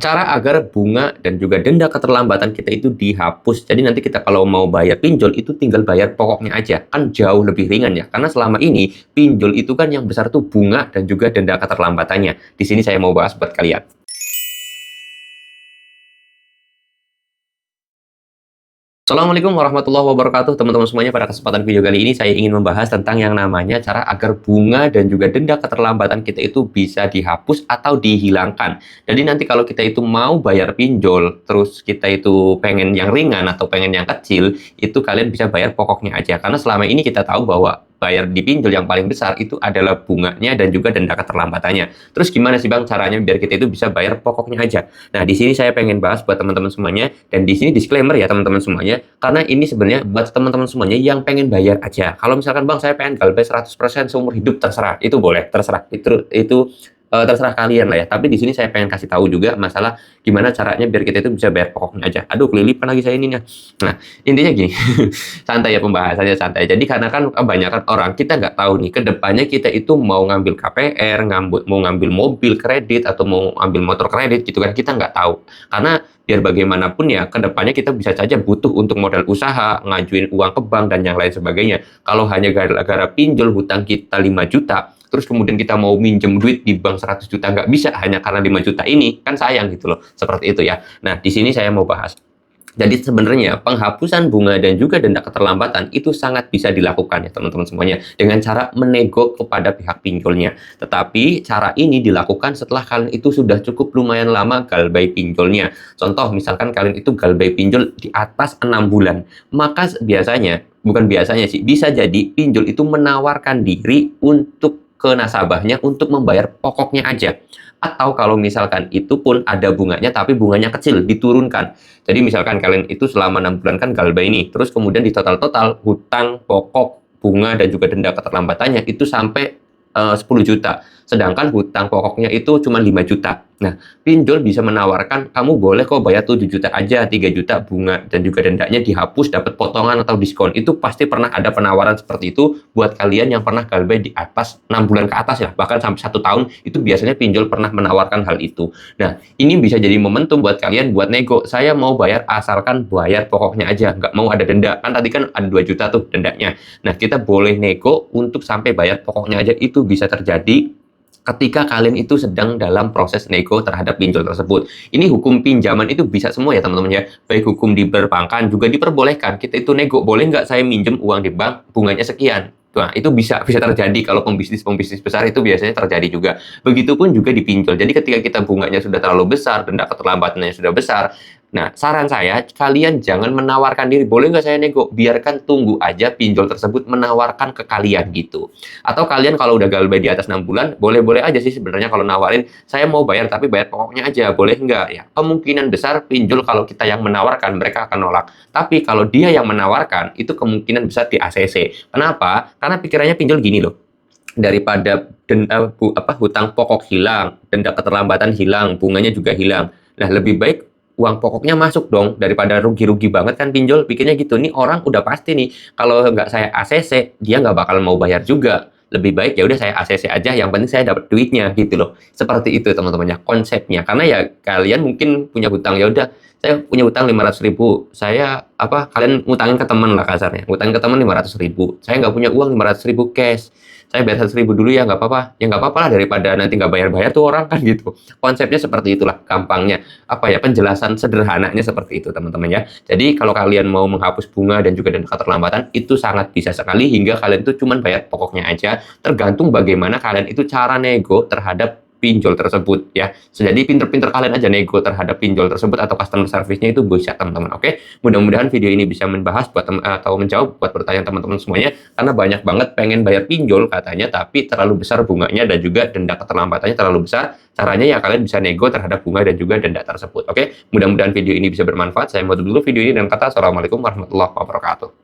Cara agar bunga dan juga denda keterlambatan kita itu dihapus. Jadi nanti kita kalau mau bayar pinjol itu tinggal bayar pokoknya aja. Kan jauh lebih ringan ya. Karena selama ini pinjol itu kan yang besar tuh bunga dan juga denda keterlambatannya. Di sini saya mau bahas buat kalian. Assalamualaikum warahmatullahi wabarakatuh teman-teman semuanya. Pada kesempatan video kali ini saya ingin membahas tentang yang namanya cara agar bunga dan juga denda keterlambatan kita itu bisa dihapus atau dihilangkan. Jadi nanti kalau kita itu mau bayar pinjol terus kita itu pengen yang ringan atau pengen yang kecil, itu kalian bisa bayar pokoknya aja. Karena selama ini kita tahu bahwa bayar di pinjol yang paling besar itu adalah bunganya dan juga denda keterlambatannya. Terus gimana sih Bang caranya biar kita itu bisa bayar pokoknya aja? Nah, di sini saya pengen bahas buat teman-teman semuanya, dan di sini disclaimer ya teman-teman semuanya, karena ini sebenarnya buat teman-teman semuanya yang pengen bayar aja. Kalau misalkan Bang saya pengen galbay 100% seumur hidup, terserah, itu boleh, terserah. Itu terserah kalian lah ya. Tapi di sini saya pengen kasih tahu juga masalah gimana caranya biar kita itu bisa bayar pokoknya aja. Aduh, kelilipan lagi saya ininya. Nah, intinya gini, santai ya pembahasannya, santai. Jadi karena kan kebanyakan orang kita nggak tahu nih ke depannya kita itu mau ngambil KPR, mau ngambil mobil kredit atau mau ambil motor kredit gitu kan, kita nggak tahu. Karena biar bagaimanapun ya ke depannya kita bisa saja butuh untuk modal usaha, ngajuin uang ke bank dan yang lain sebagainya. Kalau hanya gara-gara pinjol hutang kita 5 juta, terus kemudian kita mau minjem duit di bank 100 juta, nggak bisa hanya karena 5 juta ini, kan sayang gitu loh. Seperti itu ya. Nah, di sini saya mau bahas. Jadi sebenarnya penghapusan bunga dan juga denda keterlambatan itu sangat bisa dilakukan ya teman-teman semuanya dengan cara menego kepada pihak pinjolnya. Tetapi cara ini dilakukan setelah kalian itu sudah cukup lumayan lama galbay pinjolnya. Contoh misalkan kalian itu galbay pinjol di atas 6 bulan. Maka biasanya, bukan biasanya sih, bisa jadi pinjol itu menawarkan diri untuk ke nasabahnya untuk membayar pokoknya aja. Atau kalau misalkan itu pun ada bunganya tapi bunganya kecil, diturunkan. Jadi misalkan kalian itu selama 6 bulan kan galbay ini, terus kemudian di total-total hutang, pokok, bunga dan juga denda keterlambatannya itu sampai 10 juta. Sedangkan hutang pokoknya itu cuma 5 juta. Nah, pinjol bisa menawarkan kamu boleh kok bayar 7 juta aja, 3 juta bunga dan juga dendanya dihapus, dapat potongan atau diskon. Itu pasti pernah ada penawaran seperti itu buat kalian yang pernah galbay di atas 6 bulan ke atas ya, bahkan sampai 1 tahun itu biasanya pinjol pernah menawarkan hal itu. Nah, ini bisa jadi momentum buat kalian buat nego. Saya mau bayar asalkan bayar pokoknya aja, nggak mau ada denda. Kan tadi kan ada 2 juta tuh dendanya. Nah, kita boleh nego untuk sampai bayar pokoknya aja. Itu bisa terjadi ketika kalian itu sedang dalam proses nego terhadap pinjol tersebut. Ini hukum pinjaman itu bisa semua ya teman-teman ya. Baik hukum di perbankan juga diperbolehkan. Kita itu nego, boleh nggak saya minjem uang di bank, bunganya sekian. Nah, itu bisa terjadi kalau pembisnis besar itu biasanya terjadi juga. Begitupun juga di pinjol. Jadi ketika kita bunganya sudah terlalu besar, denda keterlambatannya sudah besar, nah, saran saya, kalian jangan menawarkan diri. Boleh nggak saya nego? Biarkan tunggu aja pinjol tersebut menawarkan ke kalian gitu. Atau kalian kalau udah galbay di atas 6 bulan, boleh-boleh aja sih sebenarnya kalau nawarin, saya mau bayar tapi bayar pokoknya aja. Boleh nggak? Ya, kemungkinan besar pinjol kalau kita yang menawarkan, mereka akan nolak. Tapi kalau dia yang menawarkan, itu kemungkinan besar di ACC. Kenapa? Karena pikirannya pinjol gini loh. Daripada hutang pokok hilang, denda keterlambatan hilang, bunganya juga hilang. Nah, lebih baik uang pokoknya masuk dong daripada rugi-rugi banget kan pinjol. Pikirnya gitu, nih orang udah pasti nih kalau nggak saya ACC dia nggak bakal mau bayar juga. Lebih baik ya udah saya ACC aja, yang penting saya dapat duitnya gitu loh. Seperti itu teman-teman ya konsepnya. Karena ya kalian mungkin punya hutang, ya udah saya punya hutang 500.000, saya kalian ngutangin ke teman lah kasarnya, ngutangin ke teman 500.000, saya nggak punya uang 500.000 cash, saya bayar 100.000 dulu ya, nggak apa-apa, ya nggak apa-apa lah daripada nanti nggak bayar-bayar tuh orang kan gitu. Konsepnya seperti itulah, gampangnya penjelasan sederhananya seperti itu teman-teman ya. Jadi kalau kalian mau menghapus bunga dan juga denda keterlambatan itu sangat bisa sekali, hingga kalian itu cuma bayar pokoknya aja, tergantung bagaimana kalian itu cara nego terhadap pinjol tersebut ya. Jadi pinter-pinter kalian aja nego terhadap pinjol tersebut atau customer service-nya itu bisa teman-teman. Oke, mudah-mudahan video ini bisa membahas atau menjawab buat pertanyaan teman-teman semuanya, karena banyak banget pengen bayar pinjol katanya tapi terlalu besar bunganya dan juga denda keterlambatannya terlalu besar. Caranya ya kalian bisa nego terhadap bunga dan juga denda tersebut. Oke, mudah-mudahan video ini bisa bermanfaat. Saya mau tutup dulu video ini dengan kata assalamualaikum warahmatullahi wabarakatuh.